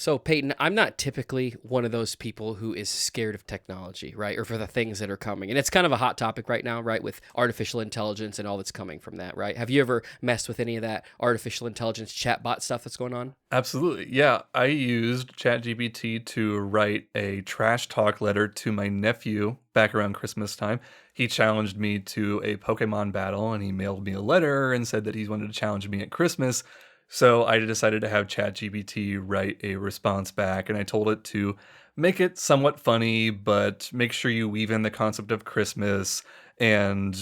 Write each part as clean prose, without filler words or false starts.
So, Peyton, I'm not typically one of those people who is scared of technology, right? Or for the things that are coming. And it's kind of a hot topic right now, right? With artificial intelligence and all that's coming from that, right? Have you ever messed with any of that artificial intelligence chatbot stuff that's going on? Absolutely. Yeah, I used ChatGPT to write a trash talk letter to my nephew back around Christmas time. He challenged me to a Pokemon battle and he mailed me a letter and said that he wanted to challenge me at Christmas. So I decided to have ChatGPT write a response back, and I told it to make it somewhat funny, but make sure you weave in the concept of Christmas. And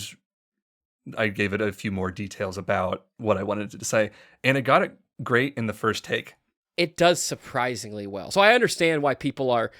I gave it a few more details about what I wanted it to say, and it got it great in the first take. It does surprisingly well. So I understand why people are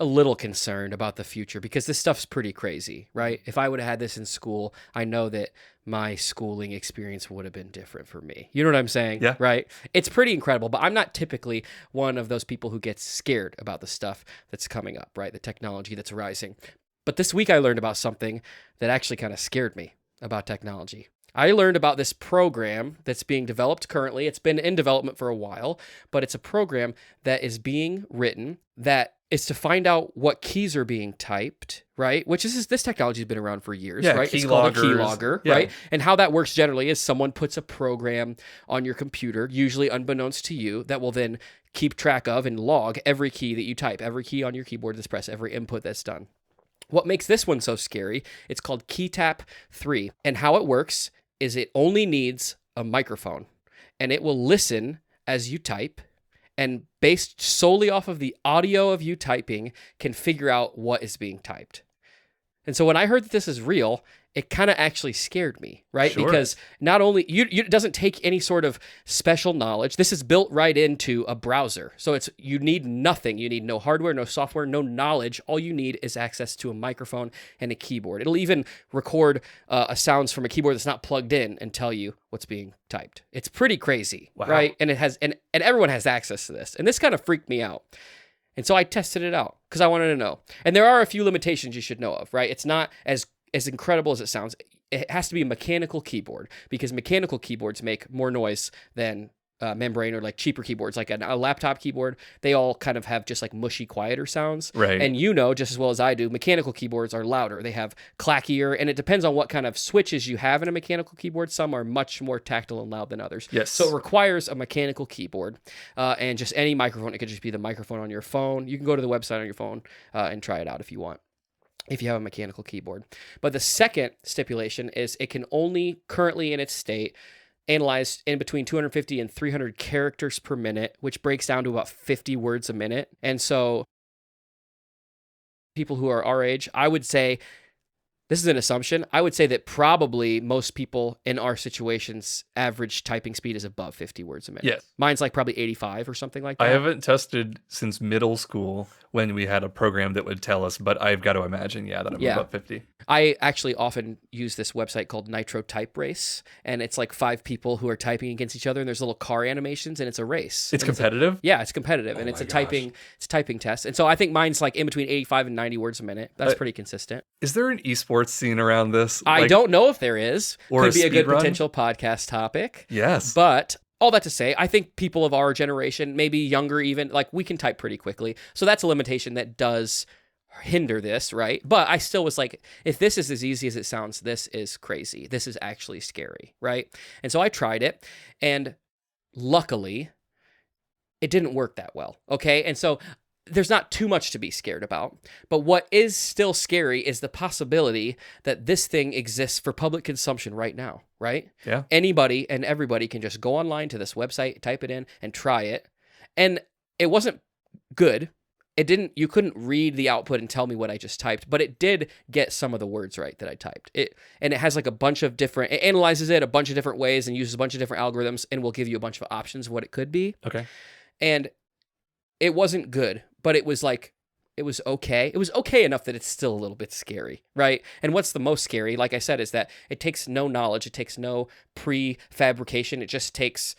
a little concerned about the future because this stuff's pretty crazy, right? If I would have had this in school, I know that my schooling experience would have been different for me. You know what I'm saying? Yeah. Right? It's pretty incredible, but I'm not typically one of those people who gets scared about the stuff that's coming up, right? The technology that's rising. But this week I learned about something that actually kind of scared me about technology. I learned about this program that's being developed currently. It's been in development for a while, but it's a program that is being written that is to find out what keys are being typed, right? Which is this technology has been around for years, Yeah, right? key It's called a loggers. keylogger, Yeah. right? And how that works generally is someone puts a program on your computer, usually unbeknownst to you, that will then keep track of and log every key that you type, every key on your keyboard that's pressed, every input that's done. What makes this one so scary, it's called KeyTap 3. And how it works is it only needs a microphone, and it will listen as you type, and based solely off of the audio of you typing, can figure out what is being typed. And so when I heard that this is real, it kind of actually scared me, right? Sure. Because not only it doesn't take any sort of special knowledge. This is built right into a browser. So you need nothing. You need no hardware, no software, no knowledge. All you need is access to a microphone and a keyboard. It'll even record sounds from a keyboard that's not plugged in and tell you what's being typed. It's pretty crazy, Wow. right? And it has and everyone has access to this. And this kind of freaked me out. And so I tested it out because I wanted to know. And there are a few limitations you should know of, right? It's not as incredible as it sounds. It has to be a mechanical keyboard because mechanical keyboards make more noise than membrane or like cheaper keyboards, like a laptop keyboard. They all kind of have just like mushy, quieter sounds. Right. And you know, just as well as I do, mechanical keyboards are louder. They have clackier, and it depends on what kind of switches you have in a mechanical keyboard. Some are much more tactile and loud than others. Yes. So it requires a mechanical keyboard and just any microphone. It could just be the microphone on your phone. You can go to the website on your phone and try it out if you want, if you have a mechanical keyboard. But the second stipulation is it can only, currently in its state, analyze in between 250 and 300 characters per minute, which breaks down to about 50 words a minute. And so people who are our age, I would say, this is an assumption, I would say that probably most people in our situations, average typing speed is above 50 words a minute. Yes. Mine's like probably 85 or something like that. I haven't tested since middle school when we had a program that would tell us, but I've got to imagine, that I'm above 50. I actually often use this website called Nitro Type Race, and it's like 5 people who are typing against each other, and there's little car animations, and it's a race. It's And competitive? it's competitive, and Oh it's my a typing test. And so I think mine's like in between 85 and 90 words a minute. That's pretty consistent. Is there an esports scene around this? I don't know if there is. Or Could a be a good speed run? potential podcast topic. Yes. But all that to say, I think people of our generation, maybe younger even, like we can type pretty quickly. So that's a limitation that does hinder this, right? But I still was like, if this is as easy as it sounds, this is crazy. This is actually scary, right? And so I tried it, and luckily, it didn't work that well, okay? And so there's not too much to be scared about. But what is still scary is the possibility that this thing exists for public consumption right now, right? Yeah. Anybody and everybody can just go online to this website, type it in, and try it. And it wasn't good. You couldn't read the output and tell me what I just typed, but it did get some of the words right that I typed. And it has like it analyzes it a bunch of different ways and uses a bunch of different algorithms and will give you a bunch of options of what it could be. Okay. And it wasn't good, but it was okay. It was okay enough that it's still a little bit scary, right? And what's the most scary, like I said, is that it takes no knowledge. It takes no prefabrication. It just takes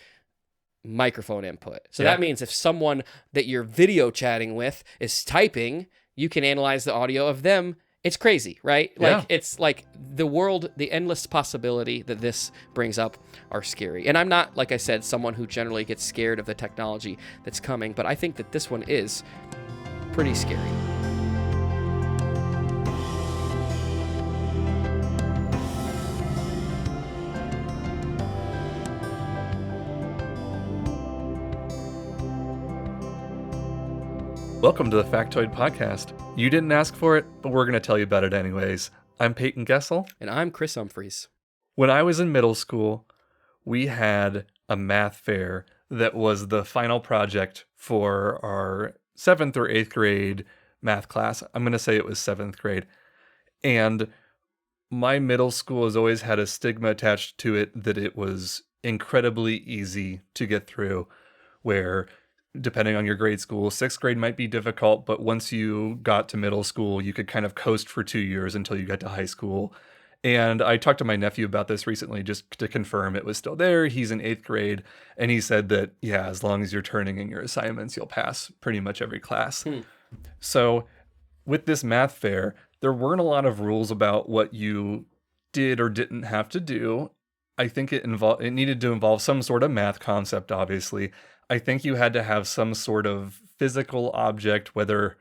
microphone input. So that means if someone that you're video chatting with is typing, you can analyze the audio of them It's crazy, right? Yeah. Like, it's like the world, the endless possibility that this brings up are scary. And I'm not, like I said, someone who generally gets scared of the technology that's coming, but I think that this one is pretty scary. Welcome to the Factoid Podcast. You didn't ask for it, but we're going to tell you about it anyways. I'm Payton Gessel. And I'm Chris Humphreys. When I was in middle school, we had a math fair that was the final project for our 7th or 8th grade math class. I'm going to say it was 7th grade. And my middle school has always had a stigma attached to it that it was incredibly easy to get through, where depending on your grade school, 6th grade might be difficult, but once you got to middle school, you could kind of coast for 2 years until you got to high school. And I talked to my nephew about this recently just to confirm it was still there. He's in 8th grade, and he said that, yeah, as long as you're turning in your assignments, you'll pass pretty much every class. So with this math fair, there weren't a lot of rules about what you did or didn't have to do. I think it needed to involve some sort of math concept, obviously. I think you had to have some sort of physical object, whether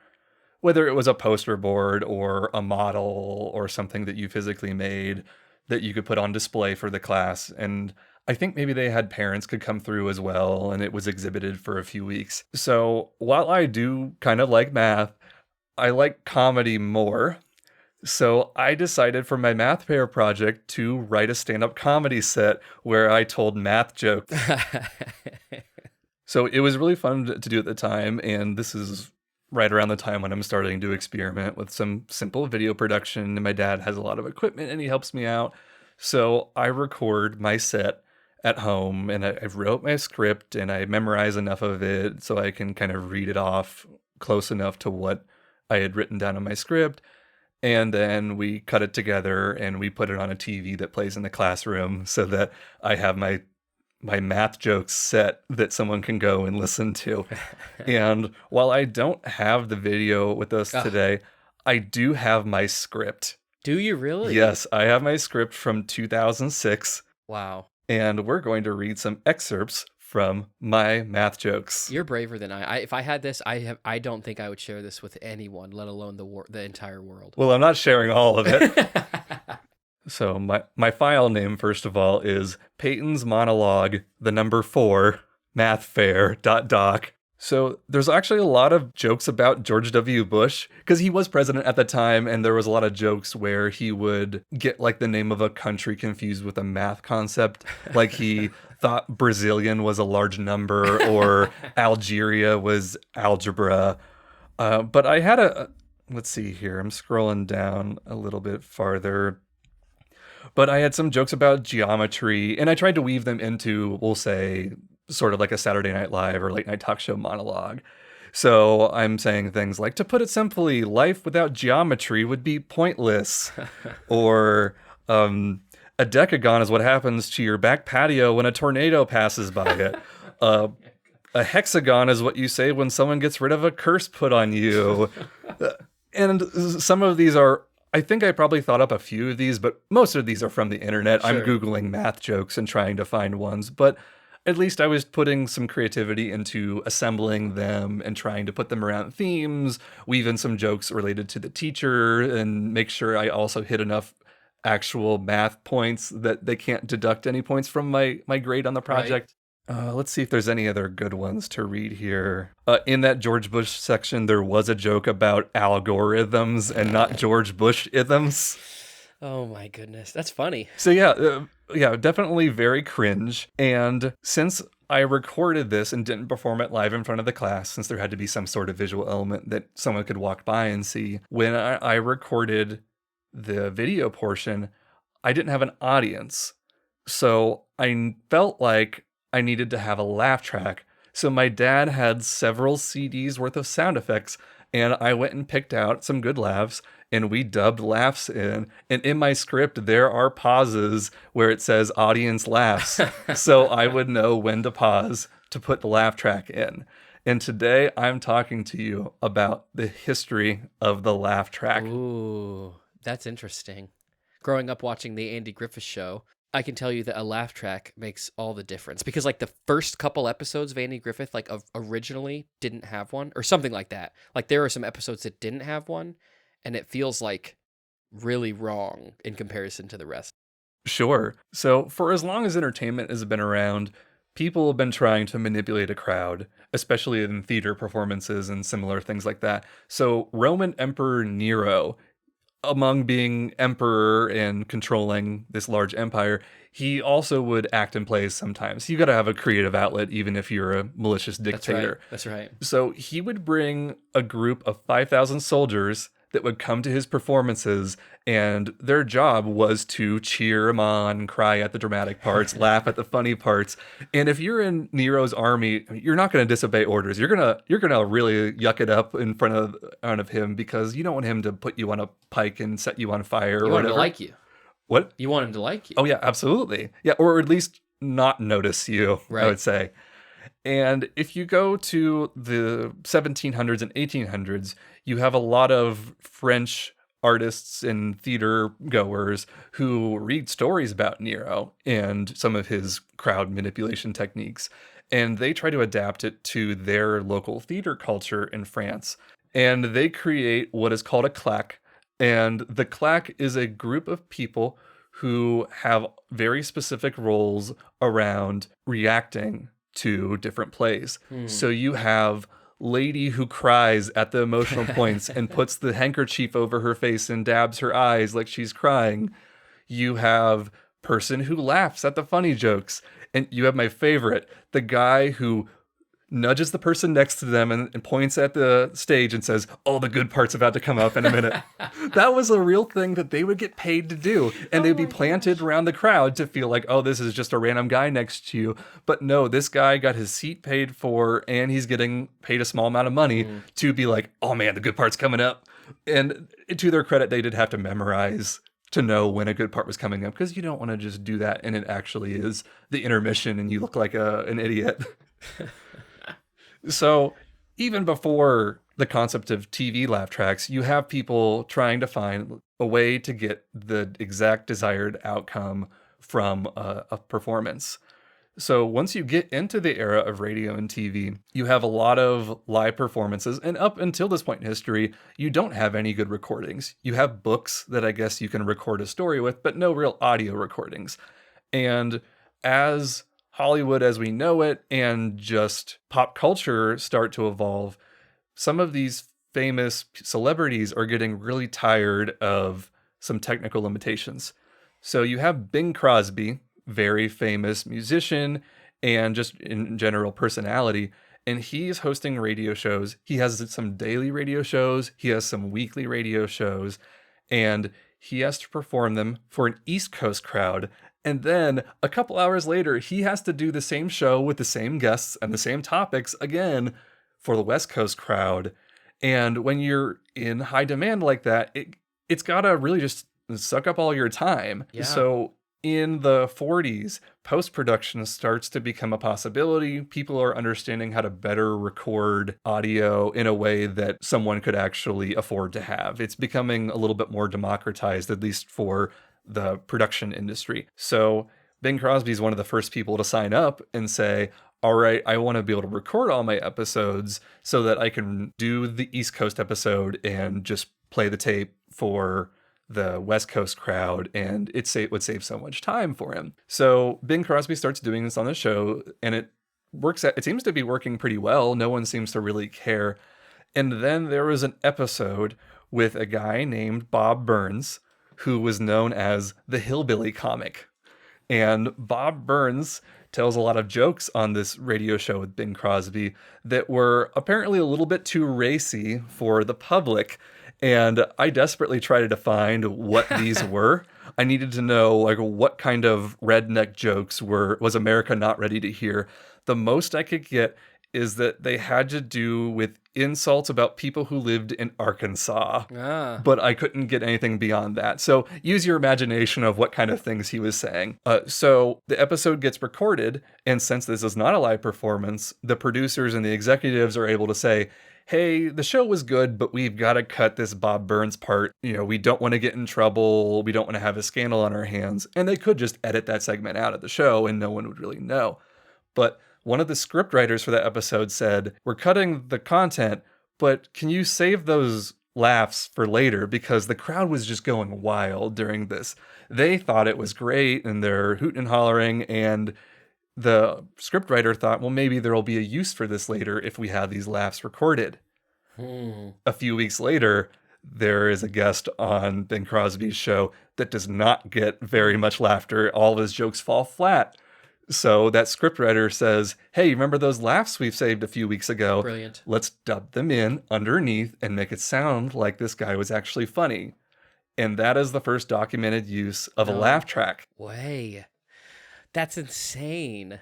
it was a poster board or a model or something that you physically made that you could put on display for the class. And I think maybe they had parents could come through as well, and it was exhibited for a few weeks. So while I do kind of like math, I like comedy more. So I decided for my math fair project to write a stand-up comedy set where I told math jokes. So it was really fun to do at the time, and this is right around the time when I'm starting to experiment with some simple video production, and my dad has a lot of equipment and he helps me out. So I record my set at home, and I wrote my script and I memorize enough of it so I can kind of read it off close enough to what I had written down in my script. And then we cut it together and we put it on a TV that plays in the classroom so that I have my math jokes set that someone can go and listen to. And while I don't have the video with us today, I do have my script. Do you really? Yes, I have my script from 2006. Wow. And we're going to read some excerpts from my math jokes. You're braver than I. If I had this, I don't think I would share this with anyone, let alone the entire world. Well, I'm not sharing all of it. So my file name, first of all, is Payton's Monologue, the number 4, Math Fair, .doc. So there's actually a lot of jokes about George W. Bush, because he was president at the time, and there was a lot of jokes where he would get like the name of a country confused with a math concept. Like he thought Brazilian was a large number, or Algeria was algebra. But I had let's see here, I'm scrolling down a little bit farther. But I had some jokes about geometry, and I tried to weave them into, we'll say, sort of like a Saturday Night Live or late night talk show monologue. So I'm saying things like, to put it simply, life without geometry would be pointless. Or a decagon is what happens to your back patio when a tornado passes by it. A hexagon is what you say when someone gets rid of a curse put on you. And some of these are, I think I probably thought up a few of these, but most of these are from the internet. Sure. I'm Googling math jokes and trying to find ones, but at least I was putting some creativity into assembling them and trying to put them around themes, weave in some jokes related to the teacher, and make sure I also hit enough actual math points that they can't deduct any points from my grade on the project. Right. Let's see if there's any other good ones to read here. In that George Bush section, there was a joke about algorithms and not George Bush-ithms. Oh my goodness, that's funny. So yeah, definitely very cringe. And since I recorded this and didn't perform it live in front of the class, since there had to be some sort of visual element that someone could walk by and see, when I recorded the video portion, I didn't have an audience. So I felt like I needed to have a laugh track. So my dad had several CDs worth of sound effects, and I went and picked out some good laughs, and we dubbed laughs in. And in my script, there are pauses where it says audience laughs. So I would know when to pause to put the laugh track in. And today I'm talking to you about the history of the laugh track. Ooh. That's interesting. Growing up watching the Andy Griffith Show, I can tell you that a laugh track makes all the difference because like the first couple episodes of Andy Griffith originally didn't have one or something like that. Like there are some episodes that didn't have one and it feels like really wrong in comparison to the rest. Sure. So, for as long as entertainment has been around, people have been trying to manipulate a crowd, especially in theater performances and similar things like that. So, Roman Emperor Nero, among being emperor and controlling this large empire, he also would act in plays sometimes. You got to have a creative outlet, even if you're a malicious dictator. That's right. So he would bring a group of 5,000 soldiers that would come to his performances, and their job was to cheer him on, cry at the dramatic parts, laugh at the funny parts. And if you're in Nero's army, you're not going to disobey orders. You're gonna really yuck it up in front of him because you don't want him to put you on a pike and set you on fire or You want whatever. him to like you. What? You want him to like you. Oh yeah, absolutely. Yeah, or at least not notice you, Right. I would say. And if you go to the 1700s and 1800s, you have a lot of French artists and theater goers who read stories about Nero and some of his crowd manipulation techniques. And they try to adapt it to their local theater culture in France. And they create what is called a claque. And the claque is a group of people who have very specific roles around reacting to different plays. So you have lady who cries at the emotional points and puts the handkerchief over her face and dabs her eyes like she's crying. You have person who laughs at the funny jokes. And you have my favorite, the guy who nudges the person next to them and points at the stage and says, "Oh, the good part's about to come up in a minute." That was a real thing that they would get paid to do. And they'd be planted around the crowd to feel like, oh, this is just a random guy next to you. But no, this guy got his seat paid for and he's getting paid a small amount of money to be like, oh man, the good part's coming up. And to their credit, they did have to memorize to know when a good part was coming up because you don't want to just do that and it actually is the intermission and you look like an idiot. So even before the concept of TV laugh tracks, you have people trying to find a way to get the exact desired outcome from a performance. So once you get into the era of radio and TV, you have a lot of live performances. And up until this point in history, you don't have any good recordings. You have books that I guess you can record a story with, but no real audio recordings. And as Hollywood as we know it and just pop culture start to evolve, some of these famous celebrities are getting really tired of some technical limitations. So you have Bing Crosby, very famous musician and just in general personality, and he's hosting radio shows. He has some daily radio shows, he has some weekly radio shows, and he has to perform them for an East Coast crowd. And then a couple hours later, he has to do the same show with the same guests and the same topics again for the West Coast crowd. And when you're in high demand like that, it's got to really just suck up all your time. Yeah. So in the 40s, post-production starts to become a possibility. People are understanding how to better record audio in a way that someone could actually afford to have. It's becoming a little bit more democratized, at least for the production industry. So Bing Crosby is one of the first people to sign up and say, all right, I want to be able to record all my episodes so that I can do the East Coast episode and just play the tape for the West Coast crowd, and it would save so much time for him. So Bing Crosby starts doing this on the show, and it seems to be working pretty well. No one seems to really care. And then there was an episode with a guy named Bob Burns, who was known as the Hillbilly Comic. And Bob Burns tells a lot of jokes on this radio show with Bing Crosby that were apparently a little bit too racy for the public. And I desperately tried to find what these were. I needed to know like what kind of redneck jokes was America not ready to hear. The most I could get is that they had to do with insults about people who lived in Arkansas. Ah. But I couldn't get anything beyond that. So use your imagination of what kind of things he was saying. So the episode gets recorded, and since this is not a live performance, the producers and the executives are able to say, hey, the show was good, but we've got to cut this Bob Burns part. You know, we don't want to get in trouble. We don't want to have a scandal on our hands. And they could just edit that segment out of the show and no one would really know. But one of the script writers for that episode said, we're cutting the content, but can you save those laughs for later? Because the crowd was just going wild during this. They thought it was great and they're hooting and hollering, and the scriptwriter thought, well, maybe there'll be a use for this later if we have these laughs recorded. A few weeks later, there is a guest on Ben Crosby's show that does not get very much laughter. All of his jokes fall flat. So that scriptwriter says, hey, remember those laughs we've saved a few weeks ago? Brilliant. Let's dub them in underneath and make it sound like this guy was actually funny. And that is the first documented use of a laugh track. Way. That's insane.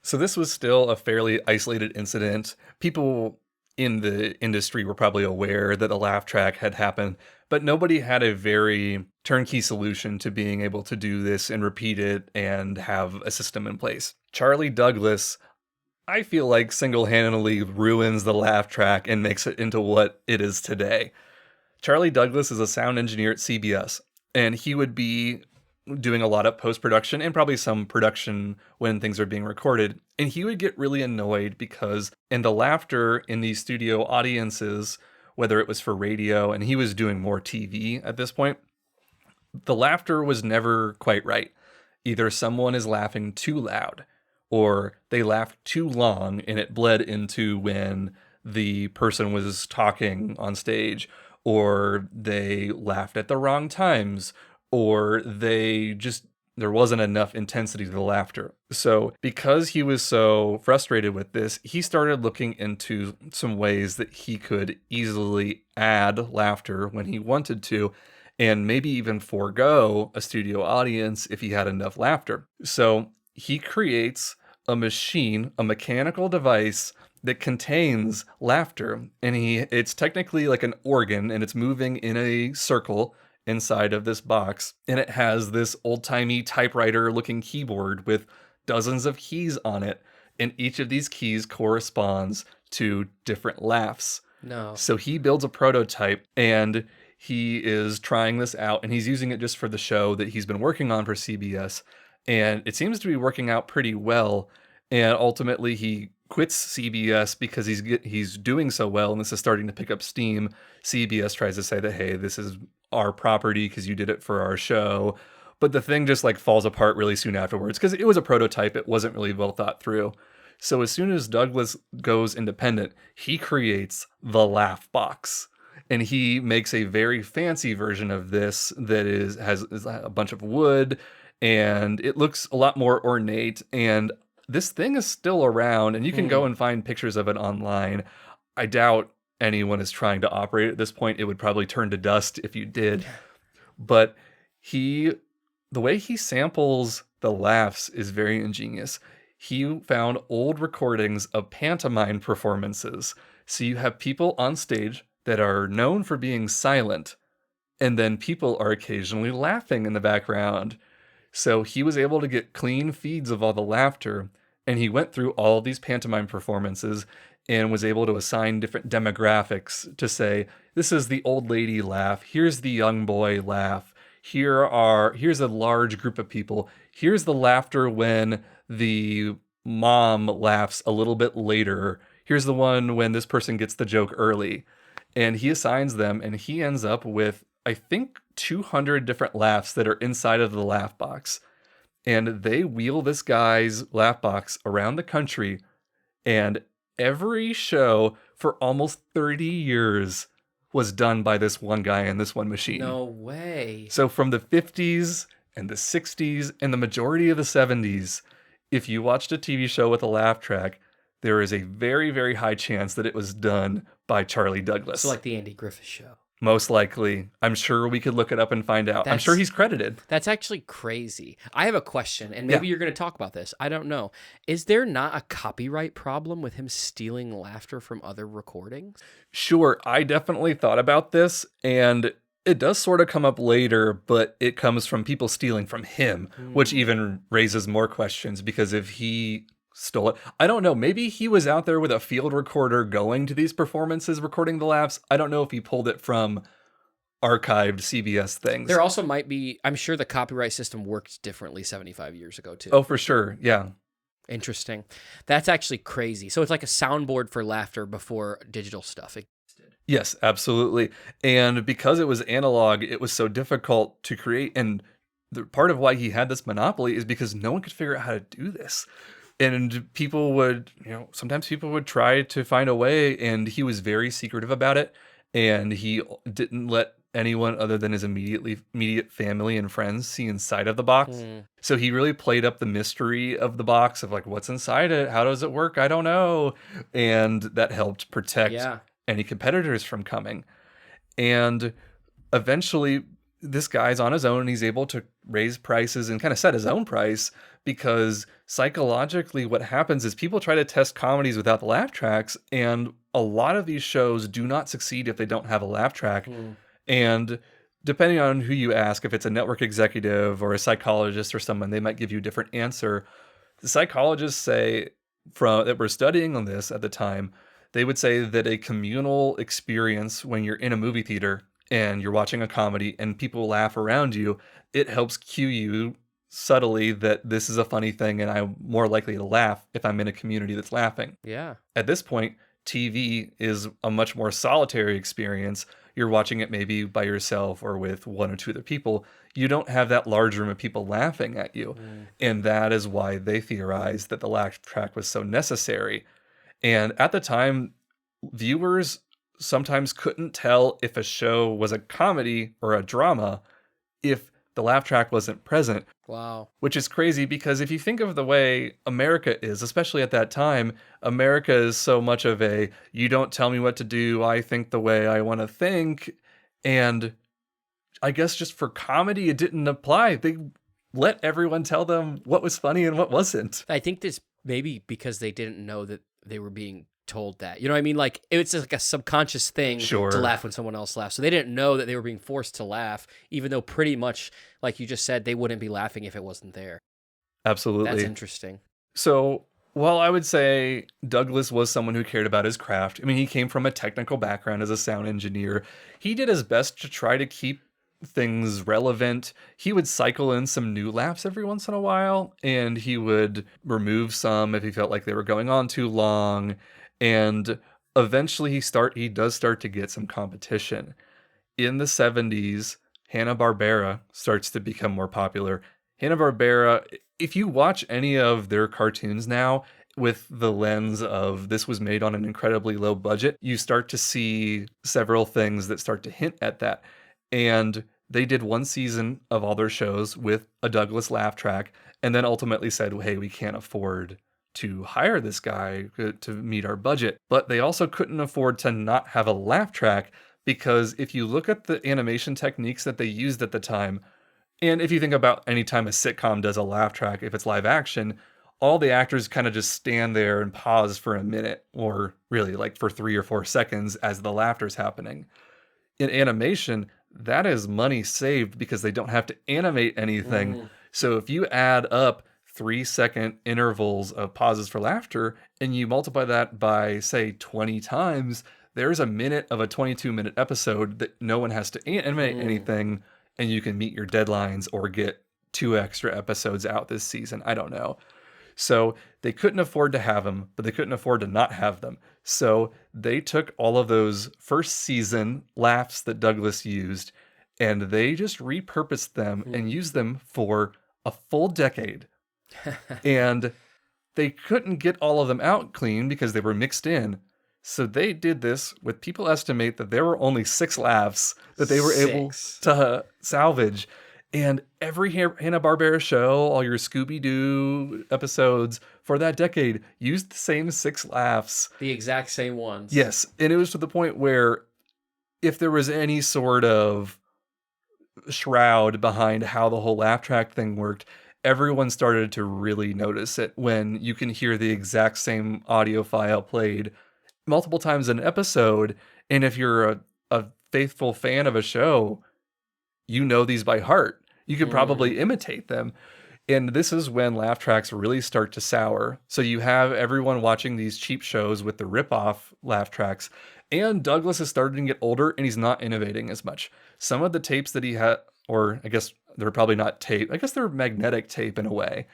So this was still a fairly isolated incident. People in the industry were probably aware that a laugh track had happened, but nobody had a very turnkey solution to being able to do this and repeat it and have a system in place. Charlie Douglas, I feel like, single-handedly ruins the laugh track and makes it into what it is today. Charlie Douglas is a sound engineer at CBS, and he would be doing a lot of post-production and probably some production when things are being recorded. And he would get really annoyed because in the laughter in these studio audiences, whether it was for radio, and he was doing more TV at this point, the laughter was never quite right. Either someone is laughing too loud, or they laughed too long and it bled into when the person was talking on stage, or they laughed at the wrong times, or there wasn't enough intensity to the laughter. So because he was so frustrated with this, he started looking into some ways that he could easily add laughter when he wanted to, and maybe even forego a studio audience if he had enough laughter. So he creates a machine, a mechanical device that contains laughter, and it's technically like an organ, and it's moving in a circle inside of this box, and it has this old-timey typewriter-looking keyboard with dozens of keys on it, and each of these keys corresponds to different laughs. No. So he builds a prototype, and he is trying this out, and he's using it just for the show that he's been working on for CBS, and it seems to be working out pretty well, and ultimately he quits CBS because he's doing so well, and this is starting to pick up steam. CBS tries to say that, hey, this is our property because you did it for our show, but the thing just like falls apart really soon afterwards because it was a prototype. It wasn't really well thought through. So as soon as Douglas goes independent, he creates the Laff Box, and he makes a very fancy version of this that has a bunch of wood, and it looks a lot more ornate, and this thing is still around, and you can go and find pictures of it online. I doubt anyone is trying to operate at this point. It would probably turn to dust if you did. But the way he samples the laughs is very ingenious. He found old recordings of pantomime performances. So you have people on stage that are known for being silent, and then people are occasionally laughing in the background. So he was able to get clean feeds of all the laughter, and he went through all of these pantomime performances and was able to assign different demographics to say, this is the old lady laugh, here's the young boy laugh, here's a large group of people, here's the laughter when the mom laughs a little bit later, here's the one when this person gets the joke early. And he assigns them, and he ends up with, I think, 200 different laughs that are inside of the Laff Box. And they wheel this guy's Laff Box around the country, and every show for almost 30 years was done by this one guy and this one machine. No way. So from the 50s and the 60s and the majority of the 70s, if you watched a TV show with a laugh track, there is a very, very high chance that it was done by Charlie Douglas. So like the Andy Griffith Show. Most likely. I'm sure we could look it up and find out. I'm sure That's he's credited. that's actually crazy. I have a question, and Yeah. maybe you're going to talk about this. I don't know. Is there not a copyright problem with him stealing laughter from other recordings? Sure, I definitely thought about this, and it does sort of come up later, but it comes from people stealing from him, which even raises more questions because if he stole it, I don't know, maybe he was out there with a field recorder going to these performances, recording the laughs. I don't know if he pulled it from archived CBS things. There also might be, I'm sure the copyright system worked differently 75 years ago, too. Oh, for sure. Yeah. Interesting. That's actually crazy. So it's like a soundboard for laughter before digital stuff existed. Yes, absolutely. And because it was analog, it was so difficult to create. And the part of why he had this monopoly is because no one could figure out how to do this. And people would, sometimes people would try to find a way, and he was very secretive about it. And he didn't let anyone other than his immediate family and friends see inside of the box. So he really played up the mystery of the box of like, what's inside it? How does it work? I don't know. And that helped protect Yeah. any competitors from coming. And eventually this guy's on his own and he's able to raise prices and kind of set his own price because psychologically what happens is people try to test comedies without the laugh tracks, and a lot of these shows do not succeed if they don't have a laugh track. And depending on who you ask, if it's a network executive or a psychologist or someone, they might give you a different answer. The psychologists say that were studying on this at the time, they would say that a communal experience when you're in a movie theater and you're watching a comedy and people laugh around you, it helps cue you subtly that this is a funny thing and I'm more likely to laugh if I'm in a community that's laughing. Yeah. At this point, TV is a much more solitary experience. You're watching it maybe by yourself or with one or two other people. You don't have that large room of people laughing at you. And that is why they theorized that the laugh track was so necessary. And at the time, viewers sometimes couldn't tell if a show was a comedy or a drama if the laugh track wasn't present. Wow. Which is crazy because if you think of the way America is, especially at that time, America is so much of a, you don't tell me what to do, I think the way I want to think. And I guess just for comedy, it didn't apply. They let everyone tell them what was funny and what wasn't. I think this maybe because they didn't know that they were being told that. You know what I mean? Like, it's just like a subconscious thing to laugh when someone else laughs. So they didn't know that they were being forced to laugh, even though pretty much, like you just said, they wouldn't be laughing if it wasn't there. Absolutely. That's interesting. So while I would say Douglas was someone who cared about his craft, I mean, he came from a technical background as a sound engineer. He did his best to try to keep things relevant. He would cycle in some new laughs every once in a while, and he would remove some if he felt like they were going on too long. And eventually he does start to get some competition. In the 70s, Hanna-Barbera starts to become more popular. Hanna-Barbera, if you watch any of their cartoons now with the lens of this was made on an incredibly low budget, you start to see several things that start to hint at that. And they did one season of all their shows with a Douglas laugh track and then ultimately said, hey, we can't afford to hire this guy to meet our budget. But they also couldn't afford to not have a laugh track because if you look at the animation techniques that they used at the time, and if you think about any time a sitcom does a laugh track, if it's live action, all the actors kind of just stand there and pause for a minute, or really like for 3 or 4 seconds as the laughter's happening. In animation, that is money saved because they don't have to animate anything. So if you add up 3-second intervals of pauses for laughter and you multiply that by, say, 20 times, there's a minute of a 22-minute episode that no one has to animate anything, and you can meet your deadlines or get 2 extra episodes out this season. I don't know. So they couldn't afford to have them, but they couldn't afford to not have them. So they took all of those first season laughs that Douglas used, and they just repurposed them and used them for a full decade. And they couldn't get all of them out clean because they were mixed in. So they did this with, people estimate that there were only 6 laughs that they were able to salvage. And every Hanna-Barbera show, all your Scooby-Doo episodes for that decade used the same 6 laughs. The exact same ones. Yes. And it was to the point where if there was any sort of shroud behind how the whole laugh track thing worked, everyone started to really notice it when you can hear the exact same audio file played multiple times an episode. And if you're a faithful fan of a show, you know these by heart. You can probably imitate them. And this is when laugh tracks really start to sour. So you have everyone watching these cheap shows with the rip-off laugh tracks, and Douglas is starting to get older and he's not innovating as much. Some of the tapes that he had, or I guess they're probably not tape, I guess they're magnetic tape in a way.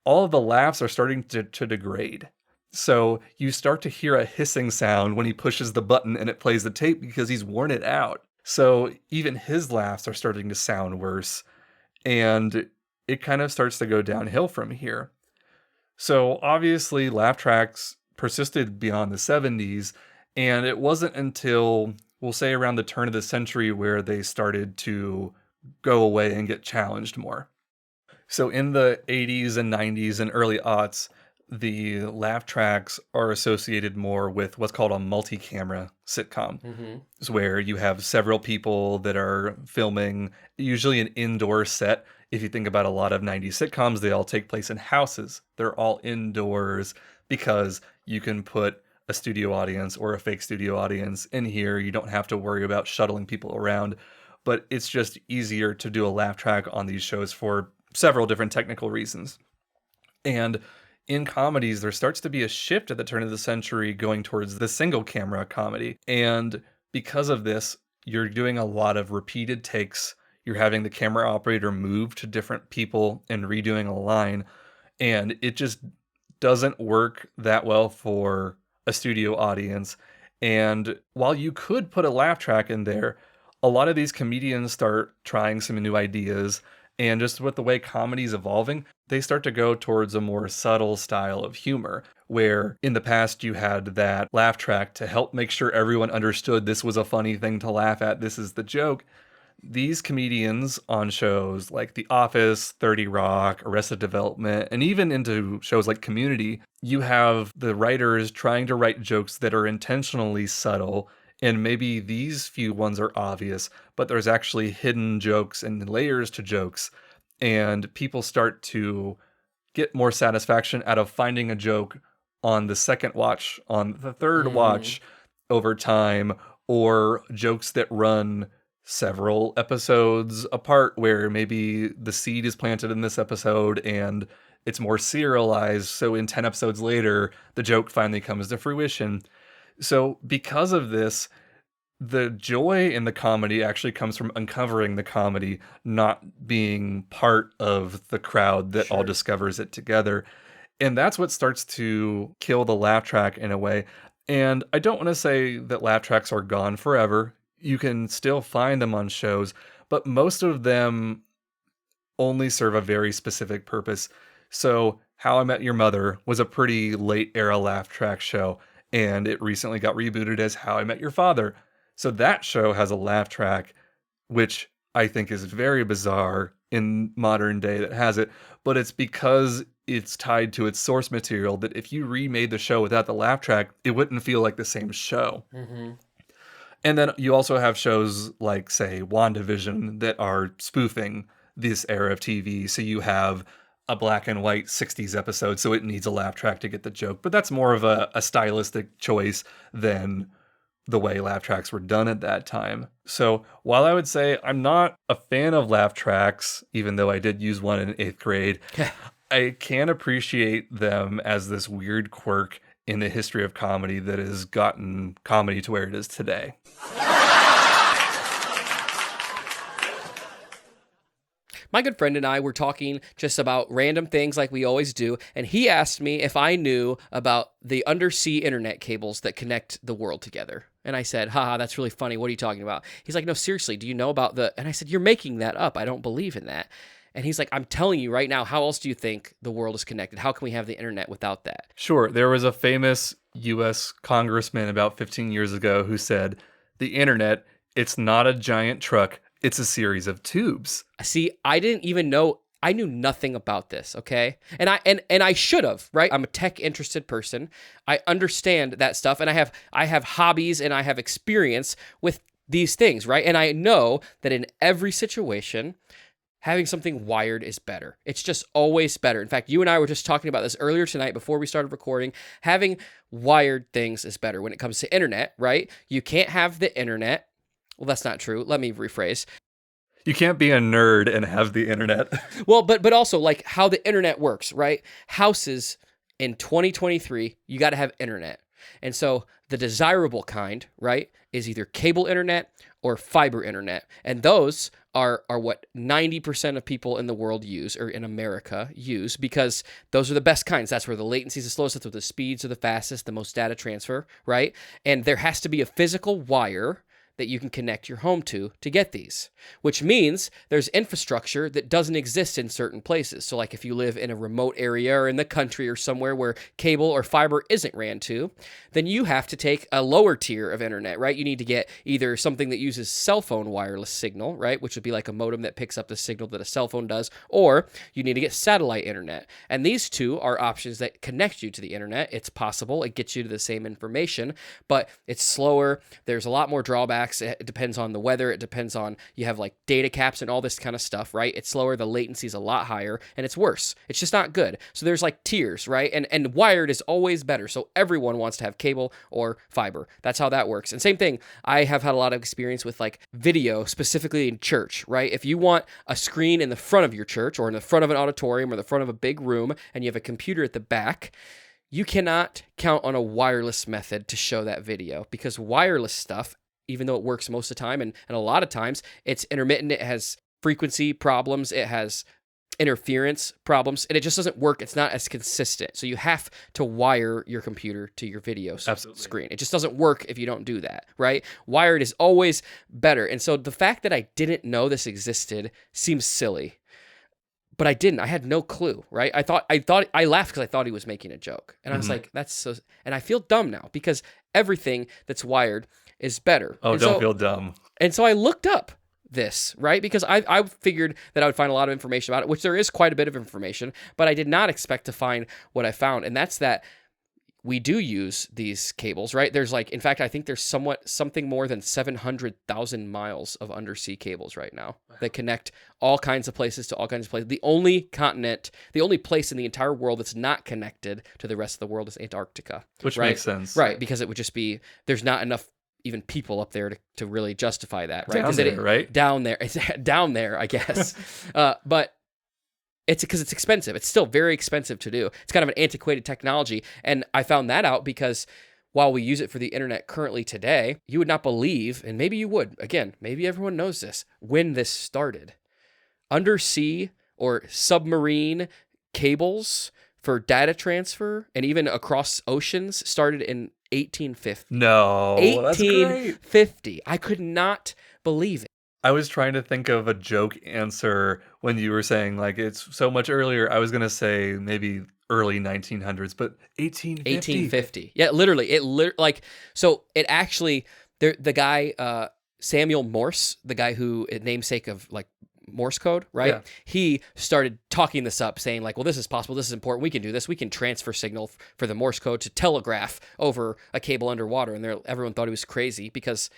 All of the laughs are starting to degrade. So you start to hear a hissing sound when he pushes the button and it plays the tape because he's worn it out. So even his laughs are starting to sound worse. And it kind of starts to go downhill from here. So obviously laugh tracks persisted beyond the 70s, and it wasn't until, we'll say, around the turn of the century where they started to go away and get challenged more. So in the 80s and 90s and early aughts, the laugh tracks are associated more with what's called a multi-camera sitcom. It's where you have several people that are filming, usually an indoor set. If you think about a lot of 90s sitcoms, they all take place in houses. They're all indoors because you can put a studio audience or a fake studio audience in here. You don't have to worry about shuttling people around, but it's just easier to do a laugh track on these shows for several different technical reasons. And in comedies, there starts to be a shift at the turn of the century going towards the single camera comedy. And because of this, you're doing a lot of repeated takes. You're having the camera operator move to different people and redoing a line. And it just doesn't work that well for a studio audience. And while you could put a laugh track in there, a lot of these comedians start trying some new ideas. And just with the way comedy's evolving, they start to go towards a more subtle style of humor, where in the past you had that laugh track to help make sure everyone understood this was a funny thing to laugh at, this is the joke. These comedians on shows like The Office, 30 Rock, Arrested Development, and even into shows like Community, you have the writers trying to write jokes that are intentionally subtle. And maybe these few ones are obvious, but there's actually hidden jokes and layers to jokes. And people start to get more satisfaction out of finding a joke on the second watch, on the third watch over time, or jokes that run several episodes apart, where maybe the seed is planted in this episode and it's more serialized. So in 10 episodes later, the joke finally comes to fruition. So because of this, the joy in the comedy actually comes from uncovering the comedy, not being part of the crowd that all discovers it together. And that's what starts to kill the laugh track in a way. And I don't want to say that laugh tracks are gone forever. You can still find them on shows, but most of them only serve a very specific purpose. So How I Met Your Mother was a pretty late era laugh track show, and it recently got rebooted as How I Met Your Father. So that show has a laugh track, which I think is very bizarre in modern day that has it, but it's because it's tied to its source material that if you remade the show without the laugh track, it wouldn't feel like the same show. And then you also have shows like, say, WandaVision that are spoofing this era of TV. So you have a black and white 60s episode, so it needs a laugh track to get the joke. But that's more of a stylistic choice than the way laugh tracks were done at that time. So while I would say I'm not a fan of laugh tracks, even though I did use one in 8th grade, I can appreciate them as this weird quirk in the history of comedy that has gotten comedy to where it is today. My good friend and I were talking just about random things like we always do, and he asked me if I knew about the undersea internet cables that connect the world together. And I said, haha, that's really funny. What are you talking about? He's like, no, seriously, do you know about the... And I said, you're making that up. I don't believe in that. And he's like, I'm telling you right now, how else do you think the world is connected? How can we have the internet without that? Sure, there was a famous U.S. congressman about 15 years ago who said, the internet, it's not a giant truck, it's a series of tubes. See, I didn't even know. I knew nothing about this, okay? And I should have, right? I'm a tech interested person. I understand that stuff, and I have hobbies and I have experience with these things, right? And I know that in every situation, having something wired is better. It's just always better. In fact, you and I were just talking about this earlier tonight before we started recording. Having wired things is better when it comes to internet, right? You can't have the internet. Well, that's not true. Let me rephrase. You can't be a nerd and have the internet. Well, but also like how the internet works, right? Houses in 2023, you got to have internet. And so the desirable kind, right, is either cable internet or fiber internet. And those are what 90% of people in the world use, or in America use, because those are the best kinds. That's where the latency is the slowest, that's where the speeds are the fastest, the most data transfer, right? And there has to be a physical wire that you can connect your home to get these, which means there's infrastructure that doesn't exist in certain places. So like if you live in a remote area or in the country or somewhere where cable or fiber isn't ran to, then you have to take a lower tier of internet, right? You need to get either something that uses cell phone wireless signal, right? Which would be like a modem that picks up the signal that a cell phone does, or you need to get satellite internet. And these two are options that connect you to the internet. It's possible. It gets you to the same information, but it's slower. There's a lot more drawbacks. It depends on the weather. It depends on, you have like data caps and all this kind of stuff, right? It's slower. The latency is a lot higher and it's worse. It's just not good. So there's like tiers, right? And wired is always better. So everyone wants to have cable or fiber. That's how that works. And same thing, I have had a lot of experience with like video, specifically in church, right? If you want a screen in the front of your church or in the front of an auditorium or the front of a big room and you have a computer at the back, you cannot count on a wireless method to show that video, because wireless stuff, even though it works most of the time, and a lot of times it's intermittent, it has frequency problems, it has interference problems, and it just doesn't work. It's not as consistent. So you have to wire your computer to your video screen. It just doesn't work if you don't do that, right? Wired is always better. And so the fact that I didn't know this existed seems silly. But I didn't. I had no clue, right? I laughed because I thought he was making a joke. And I was like, that's so, and I feel dumb now because everything that's wired is better. Oh, and don't feel dumb. And so I looked up this, right? Because I figured that I would find a lot of information about it, which there is quite a bit of information, but I did not expect to find what I found. And that's that we do use these cables, right? There's like, in fact, I think there's something more than 700,000 miles of undersea cables right now that connect all kinds of places to all kinds of places. The only continent, the only place in the entire world that's not connected to the rest of the world is Antarctica. Which right? makes sense. Right, because it would just be, there's not enough even people up there to really justify that, right? Right? Down there. It's down there, I guess. But it's because it's expensive. It's still very expensive to do. It's kind of an antiquated technology. And I found that out because while we use it for the internet currently today, you would not believe, and maybe you would, again, maybe everyone knows this, when this started. Undersea or submarine cables for data transfer and even across oceans started in 1850. No, 1850. I could not believe it. I was trying to think of a joke answer when you were saying like it's so much earlier. I was going to say maybe early 1900s, but 1850. 1850. Yeah, literally. So it actually, the guy, Samuel Morse, the guy who, namesake of like Morse code, right? Yeah. He started talking this up, saying like, well, this is possible. This is important. We can do this. We can transfer signal for the Morse code to telegraph over a cable underwater. And everyone thought he was crazy because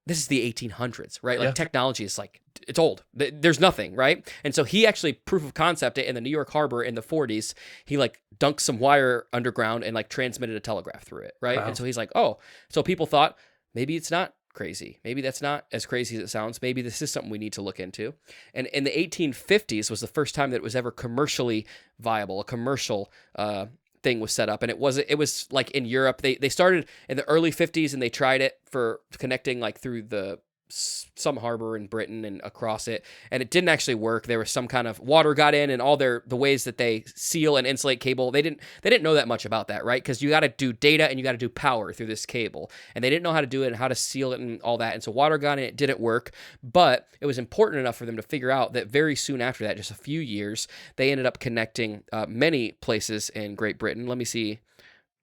this is the 1800s, right? Like technology is like, it's old. There's nothing, right? And so he actually proof of concept it in the New York Harbor in the 40s. He like dunked some wire underground and like transmitted a telegraph through it, right? Wow. And so he's like, oh, so people thought maybe it's not crazy. Maybe that's not as crazy as it sounds. Maybe this is something we need to look into. And in the 1850s was the first time that it was ever commercially viable, a commercial thing was set up. And it was like in Europe, they started in the early 50s and they tried it for connecting like through some harbor in Britain and across it, and it didn't actually work. There was some kind of water got in, and all the ways that they seal and insulate cable, they didn't know that much about that, right? Because you got to do data and you got to do power through this cable, and they didn't know how to do it and how to seal it and all that. And so water got in, it didn't work, but it was important enough for them to figure out that very soon after that, just a few years, they ended up connecting many places in Great Britain. Let me see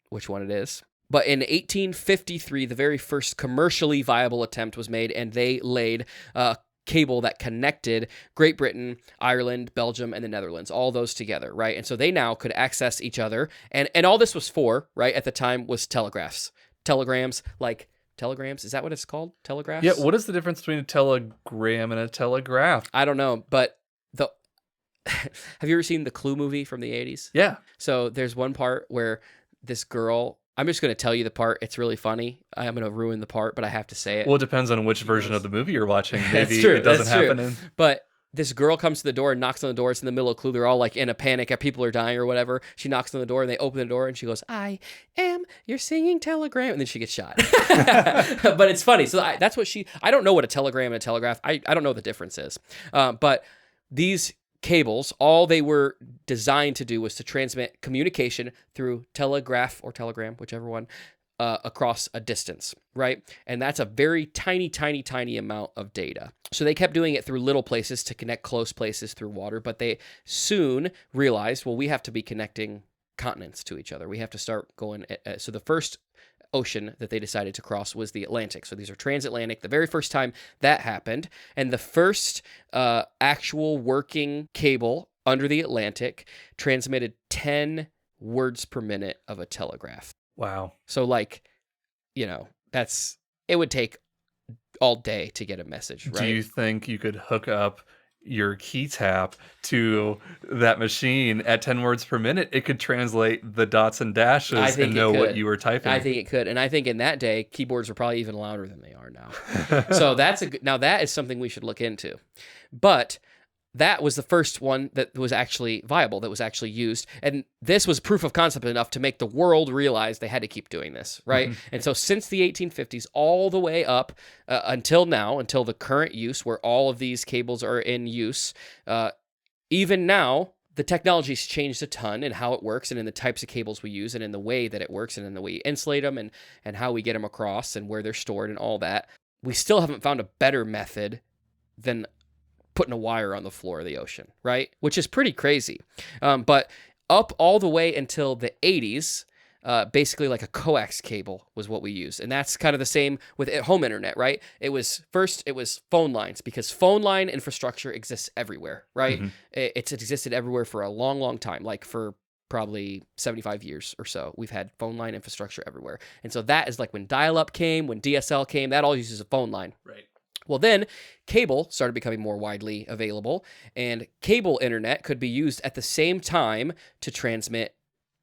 which one it is. But in 1853, the very first commercially viable attempt was made, and they laid a cable that connected Great Britain, Ireland, Belgium, and the Netherlands, all those together, right? And so they now could access each other, and all this was for, right, at the time, was telegrams, like telegrams. Is that what it's called? Telegraphs? Yeah, what is the difference between a telegram and a telegraph? I don't know, but the have you ever seen the Clue movie from the 80s? Yeah. So there's one part where this girl, I'm just going to tell you the part. It's really funny. I'm going to ruin the part, but I have to say it. Well, it depends on which version of the movie you're watching. Maybe true, it doesn't that's true. happen in... But this girl comes to the door and knocks on the door. It's in the middle of Clue. They're all like in a panic. People are dying or whatever. She knocks on the door and they open the door and she goes, "I am your singing telegram." And then she gets shot. But it's funny. So that's what I don't know what a telegram and a telegraph, I don't know what the difference is. But these cables, all they were designed to do was to transmit communication through telegraph or telegram, whichever one, across a distance, right? And that's a very tiny, tiny, tiny amount of data. So they kept doing it through little places to connect close places through water, but they soon realized, well, we have to be connecting continents to each other. We have to start going. So the first ocean that they decided to cross was the Atlantic. So these are transatlantic. The very first time that happened, and the first actual working cable under the Atlantic transmitted 10 words per minute of a telegraph. Wow. So like, it would take all day to get a message, right? Do you think you could hook up your key tap to that machine at 10 words per minute? It could translate the dots and dashes and know what you were typing. I think it could. And I think in that day, keyboards were probably even louder than they are now. So now that is something we should look into. But that was the first one that was actually viable, that was actually used. And this was proof of concept enough to make the world realize they had to keep doing this, right? Mm-hmm. And so since the 1850s, all the way up until now, until the current use where all of these cables are in use, even now, the technology's changed a ton in how it works and in the types of cables we use and in the way that it works and in the way you insulate them and how we get them across and where they're stored and all that. We still haven't found a better method than putting a wire on the floor of the ocean, right? Which is pretty crazy. But up all the way until the 80s, basically like a coax cable was what we used. And that's kind of the same with home internet, right? It was phone lines, because phone line infrastructure exists everywhere, right? Mm-hmm. It's existed everywhere for a long, long time, like for probably 75 years or so. We've had phone line infrastructure everywhere. And so that is like when dial-up came, when DSL came, that all uses a phone line. Right. Well, then cable started becoming more widely available, and cable internet could be used at the same time to transmit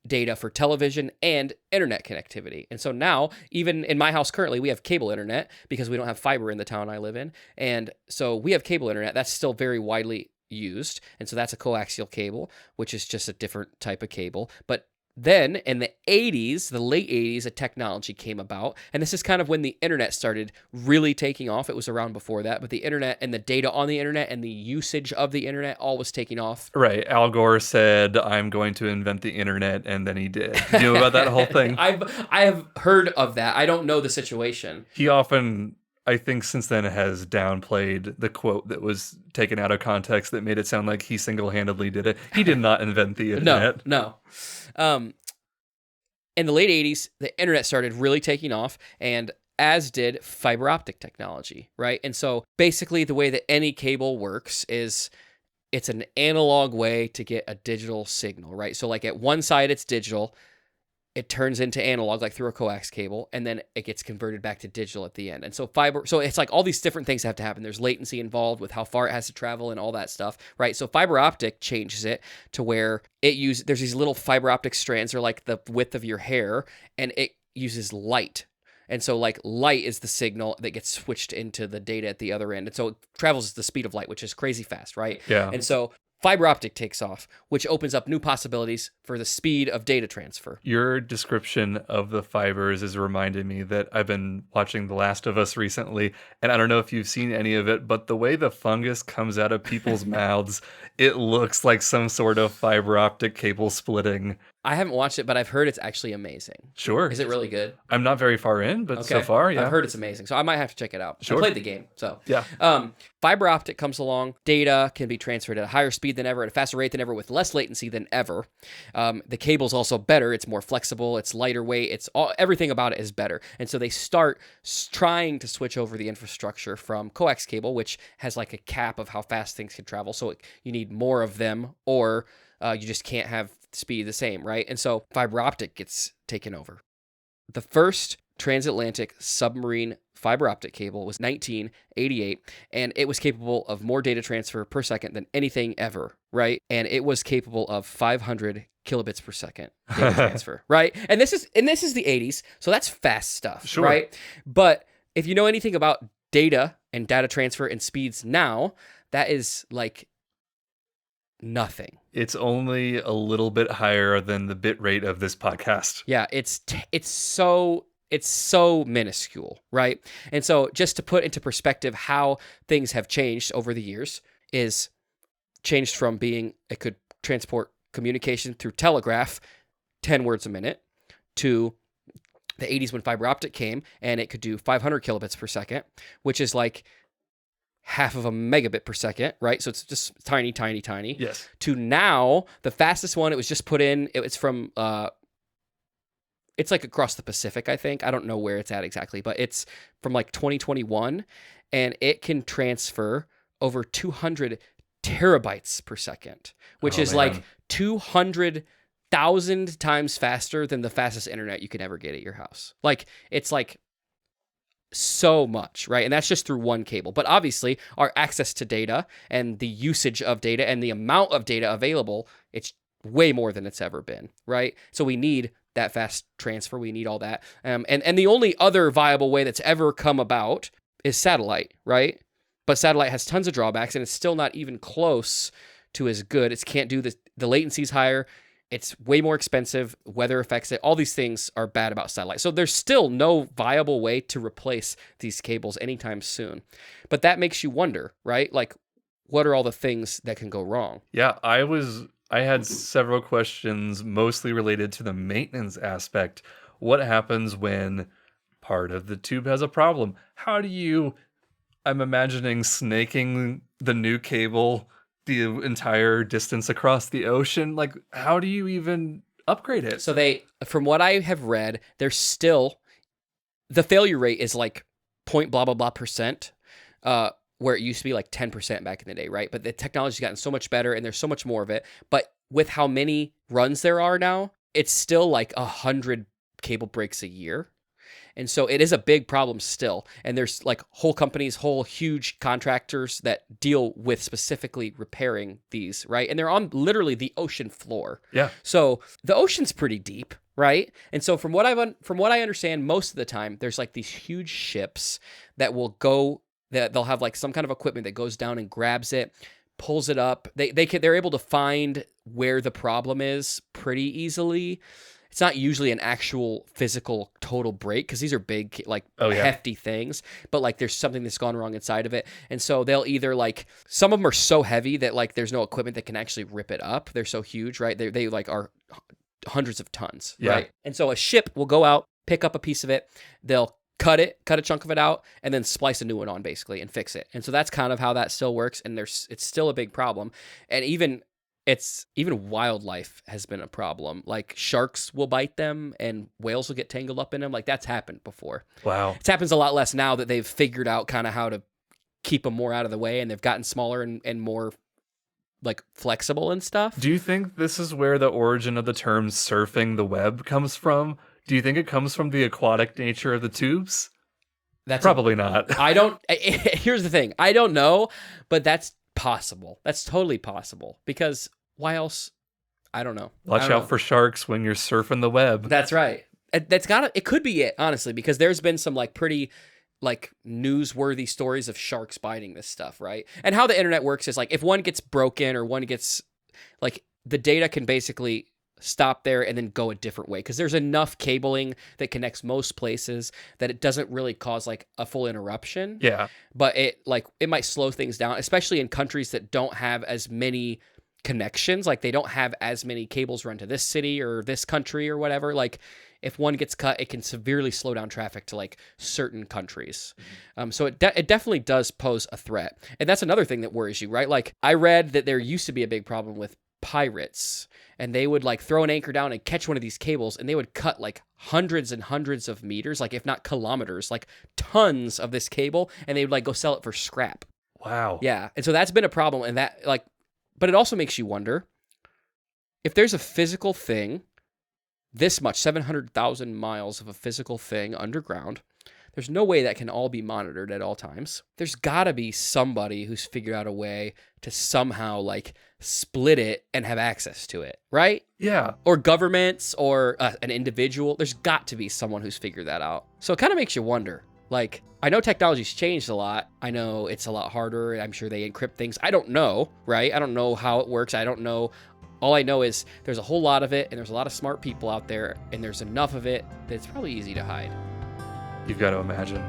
data for television and internet connectivity. And so now, even in my house currently, we have cable internet because we don't have fiber in the town I live in. And so we have cable internet. That's still very widely used. And so that's a coaxial cable, which is just a different type of cable. But then in the 80s, the late 80s, a technology came about. And this is kind of when the internet started really taking off. It was around before that, but the internet and the data on the internet and the usage of the internet all was taking off. Right. Al Gore said, "I'm going to invent the internet," and then he did. Do you know about that whole thing? I have heard of that. I don't know the situation. He often, I think since then, has downplayed the quote that was taken out of context that made it sound like he single-handedly did it. He did not invent the internet. No. In the late 80s, the internet started really taking off, and as did fiber optic technology, right? And so basically the way that any cable works is it's an analog way to get a digital signal, right? So like at one side it's digital, it turns into analog like through a coax cable, and then it gets converted back to digital at the end. And so so it's like all these different things have to happen. There's latency involved with how far it has to travel and all that stuff, right? So fiber optic changes it to where there's these little fiber optic strands, they're like the width of your hair, and it uses light. And so like light is the signal that gets switched into the data at the other end. And so it travels at the speed of light, which is crazy fast, right? Yeah. And so fiber optic takes off, which opens up new possibilities for the speed of data transfer. Your description of the fibers is reminding me that I've been watching The Last of Us recently, and I don't know if you've seen any of it, but the way the fungus comes out of people's mouths, it looks like some sort of fiber optic cable splitting. I haven't watched it, but I've heard it's actually amazing. Sure. Is it really good? I'm not very far in, but so far, yeah. I've heard it's amazing, so I might have to check it out. Sure. I played the game, so. Yeah. Fiber optic comes along. Data can be transferred at a higher speed than ever, at a faster rate than ever, with less latency than ever. The cable's also better. It's more flexible. It's lighter weight. Everything about it is better. And so they start trying to switch over the infrastructure from coax cable, which has like a cap of how fast things can travel. So you need more of them, or you just can't have speed the same, right? And so fiber optic gets taken over. The first transatlantic submarine fiber optic cable was 1988, and it was capable of more data transfer per second than anything ever, right? And it was capable of 500 kilobits per second data transfer, right? And this is the 80s, so that's fast stuff, Sure. right? But if you know anything about data and data transfer and speeds now, that is like nothing. It's only a little bit higher than the bit rate of this podcast. Yeah, it's so minuscule, right? And so just to put into perspective how things have changed over the years is changed from being it could transport communication through telegraph 10 words a minute to the 80s when fiber optic came and it could do 500 kilobits per second, which is like half of a megabit per second, right? So it's just tiny, tiny, tiny. Yes. To now, the fastest one, it was just put in, it's from, it's like across the Pacific, I think. I don't know where it's at exactly, but it's from like 2021, and it can transfer over 200 terabytes per second, which is like 200,000 times faster than the fastest internet you can ever get at your house. Like, it's like so much, right? And that's just through one cable. But obviously, our access to data and the usage of data and the amount of data available, it's way more than it's ever been, right? So we need that fast transfer. We need all that. And the only other viable way that's ever come about is satellite, right? But satellite has tons of drawbacks, and it's still not even close to as good. It can't do the latency's higher. It's way more expensive. Weather affects it. All these things are bad about satellite. So there's still no viable way to replace these cables anytime soon. But that makes you wonder, right? Like, what are all the things that can go wrong? Yeah, I had several questions mostly related to the maintenance aspect. What happens when part of the tube has a problem? I'm imagining snaking the new cable the entire distance across the ocean. Like, how do you even upgrade it? So from what I have read, there's still, the failure rate is like point blah, blah, blah percent, where it used to be like 10% back in the day, right? But the technology's gotten so much better and there's so much more of it. But with how many runs there are now, it's still like 100 cable breaks a year. And so it is a big problem still. And there's like whole companies, whole huge contractors that deal with specifically repairing these, right? And they're on literally the ocean floor. Yeah. So the ocean's pretty deep, right? And so from what I understand, most of the time there's like these huge ships that will go, that they'll have like some kind of equipment that goes down and grabs it, pulls it up. They're able to find where the problem is pretty easily. It's not usually an actual physical total break because these are big, like hefty things, but like there's something that's gone wrong inside of it. And so they'll either like, some of them are so heavy that like there's no equipment that can actually rip it up. They're so huge, right? They like are hundreds of tons, right? And so a ship will go out, pick up a piece of it, they'll cut a chunk of it out, and then splice a new one on basically and fix it. And so that's kind of how that still works. And it's still a big problem. And even wildlife has been a problem. Like sharks will bite them and whales will get tangled up in them. Like that's happened before. Wow. It happens a lot less now that they've figured out kind of how to keep them more out of the way, and they've gotten smaller and more like flexible and stuff. Do you think this is where the origin of the term surfing the web comes from? Do you think it comes from the aquatic nature of the tubes? That's probably not. Here's the thing. I don't know, but that's possible. That's totally possible, because why else? I don't know. Watch out for sharks when you're surfing the web. That's right. It could be it, honestly, because there's been some like pretty like newsworthy stories of sharks biting this stuff, right? And how the internet works is like if one gets broken or one gets like, the data can basically stop there and then go a different way, because there's enough cabling that connects most places that it doesn't really cause like a full interruption. Yeah. But it might slow things down, especially in countries that don't have as many connections. Like they don't have as many cables run to this city or this country or whatever. Like if one gets cut, it can severely slow down traffic to like certain countries. So it definitely does pose a threat. And that's another thing that worries you, right? Like I read that there used to be a big problem with pirates, and they would like throw an anchor down and catch one of these cables, and they would cut like hundreds and hundreds of meters, like if not kilometers, like tons of this cable, and they would like go sell it for scrap. Wow. Yeah. And so that's been a problem, and that like, but it also makes you wonder if there's a physical thing this much, 700,000 miles of a physical thing underground. There's no way that can all be monitored at all times. There's got to be somebody who's figured out a way to somehow like split it and have access to it, right? Yeah. Or governments or an individual. There's got to be someone who's figured that out. So it kind of makes you wonder. Like, I know technology's changed a lot. I know it's a lot harder. I'm sure they encrypt things. I don't know, right? I don't know how it works. I don't know. All I know is there's a whole lot of it, and there's a lot of smart people out there, and there's enough of it that it's probably easy to hide. You've got to imagine.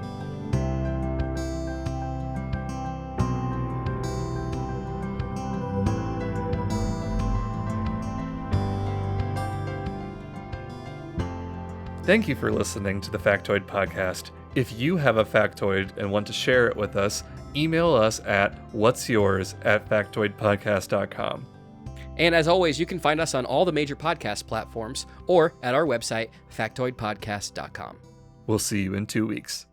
Thank you for listening to the Factoid Podcast. If you have a factoid and want to share it with us, email us at whatsyours@factoidpodcast.com. And as always, you can find us on all the major podcast platforms or at our website, factoidpodcast.com. We'll see you in 2 weeks.